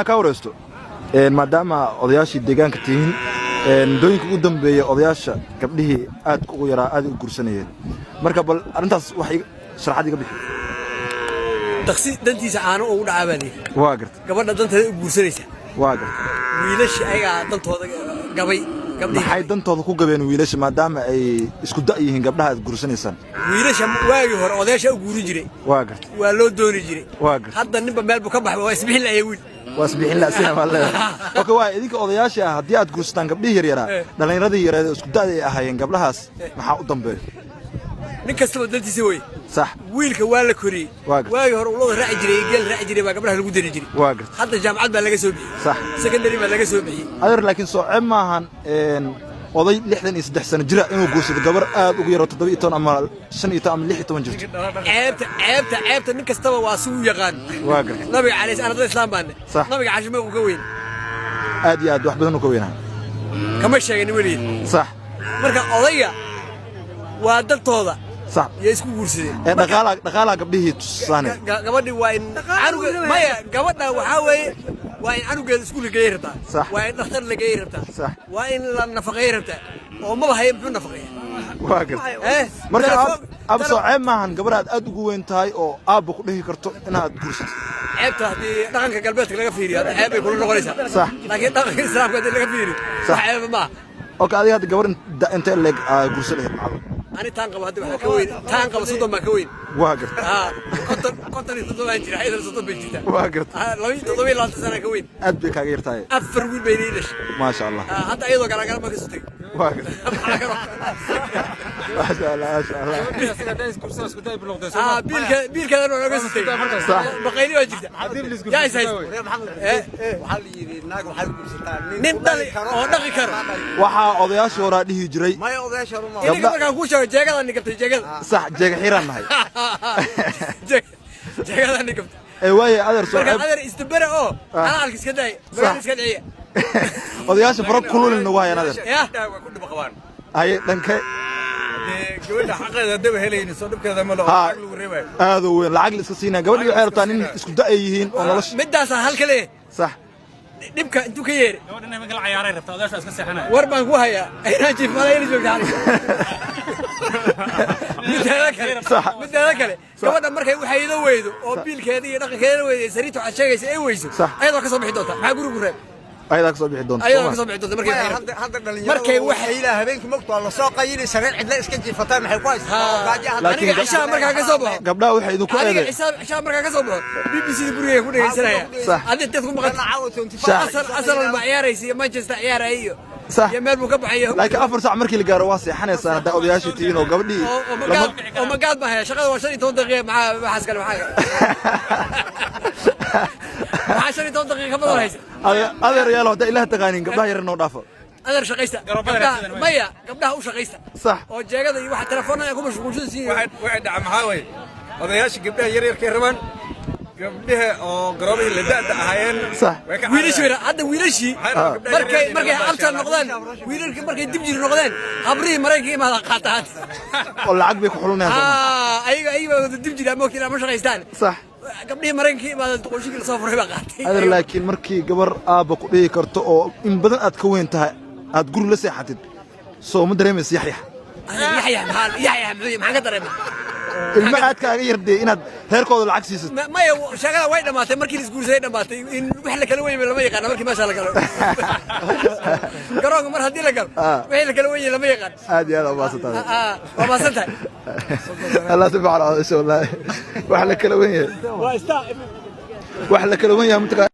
ka wareysto maadaama odayaashii deegaanka tihiin dooyinka ugu dambeeyay odayaasha gabdhihii aad ugu yaraa aad u gursanayeen marka bal arintaas waxay sharaxad iga bixi taksi dantiisa aanu ugu dhacaabay waa gartay gabadha danteeda u gursanaysa waa gartay wiilasha ayaga dantooda gabay gabdhihii maxay dantooda ku gabeen wiilasha maadaama ay isku da'yihiin gabdhaha aad gursanaysan wiilasha waagi hore odayaasha u guurin jiray waa gartay waa loo dooni jiray waa gartay hadda ninba meel buu ka baxay waa isbixin la wiil واسبيحين لا سيما الله اوكي واي idinka odayaasha hadii aad guustaan gabdhihii yaryara dhalinyaradii yareed isku daad ahayeen gabdhahaas maxaa u dambeeyay nin kasta dantiisa way sax wiilka waa la koriyay waagi hore uu raaci jiray geel raaci jiray baa gabdhaha lagu dari jiray waa gartay hadda jaamacad baa laga soo bixiyay sax secondary baa laga soo bixiyay adeer laakiin soo maahan oday 63 sano jira inuu guursado gabar aad ugu yaro 17 ama 15 ama 16 jirto ceebta nin kastaba waa suu yaqaan waa gartay nabiga calays anada islaam baan nabiga cashime uu ka weyn aad iyo aad wax badan uu ka weynaa kama sheegin wali sax marka odayga waa dadtooda صح يسكو قرصي دقالة قبله تصاني قبلي وين عنو مايا قبلنا وحاوي وين عنو قال سكول غيرتا صح وين دكتور غيرتا صح وين النفقه غيرتا وما بهي بحنا نفقه واقف marka ab soo maahan gabadha aad ugu weyn tahay oo aabba ku dhihi karto inaad guursato ceebta hadii dhaqanka galbeedka laga fiiriyo ceeb ay ku noqonaysaa صح laakiin dhaqanka islaamka hadii laga fiiriyo ceeb ma oo adiga hadda gabar inta leeg guursaday macallin أنا تانقب هذا واحد كوين تانقب صدق ما كوين واقف كنت صدق أنجري حيث صدق بيجتا واقف لو يتطوي لا تسنى كوين أدبك غير تاي أفر وين بينيش ما شاء الله حتى أيضا كان ما كسرتك واقف ما شاء الله ما شاء الله بيل كذا أنا كسرتك صح بقيني وجهته يا سيد وحالي ناق وحالي كسرتان نمدلي أو نقيكر waxa odayaasha hore dhihi jiray ما يوضاش هرما إنك ما كوش جاكلا إنك بتجي جاكلا صح jeeg xiran nahay جاكلا إنك ee way adeer soo adeer istibara oo ana halkiis ka day bariis ka dhiciya odayaasha faro kulul nagu hayaan adeer ya waa ku dhibqabaan ay dhankay gabadha xaqeeda daba helayni soo dhibkeeda ma loo lagu reebay aad u weyn lacag la iska siinaa gabadhii waxay rabtaa in isku da ay yihiin oo nolosha midaas hal kale صح dhibka intuu ka yeeri gabadha ma gal ciyaaray rabtaa odaasha iska seexanay war baan ku hayaa ayna jiif malayna joogtaa midda kale gabadha markay waxaydo weydo oo biilkeeda iyo dhaqankeeda weydo sariito waxa sheegaysa ay weyso ayadoo ka soo bixi doonta maxaa gurigu reeb ayada ka soo bixi doonta ayadoo ka soo bixi doonta hadda dhalinyarada markay waxay ilaa habeenkii magto la soo qayilay sareen cidla iska jiifataa maxay ku haysaa gaajaha laakiin cishaa markaa ka soo baxo gabdhaha waxay idinku eeday cishaa markaa ka soo baxo BBC guriga ku dhageysanaya hadda dad ku maqan asal ma ciyaaraysi Manchester ciyaarayo صح يا مال مكبحيه لكن أفر ساعة مركي اللي قالوا واسع حنا سنة دا أودياشي تيجين وقبلي وما قال ما هي شغله وشري تون دقيقة مع حسكر معاه مع شري تون دقيقة كم ضل هيس هذا ريال هذا إله تغانين قبلها يرنوا ضافة هذا شقيسته مايا قبلها هو شقيسته صح وجا هذا واحد تلفونه يكون مش موجود زين واحد عم هاوي odayaasha gabdhaha yar yar ka raban gabdhaha oo garoobay la daada ahayeen صح wiilashii hadda wiilashii markay abtaan noqdaan wiilalkii markay dib jir noqdeen qabrihi maraykanka ma qaataan oo lacag bay ku xulunayaan ayaga dib jir ama waqti ma shaqaystaan صح gabdhihi maraykanka ma qoshigii soo furay ba qaatay adeer laakiin markii gabar aaba ku dhigi karto oo in badan aad ka weyn tahay aad guri la seexatid soo ma dareemaysa yaxya maxaan ka dareemaa ilma aad kaaga yarday inaad heerkooda lacag siisid maya shaqada way dhamaatay markii la isguursaday dhamaatay in wax la kala weeyay lama yaqaan markii meesha la galo garoonka mar hadii la galo wax la kala weeyay lama yaqaan aad iyo aad waa santahay waa santahay Allah subhanahu wa ta'ala wax la kala weeyay wax la kala weeyay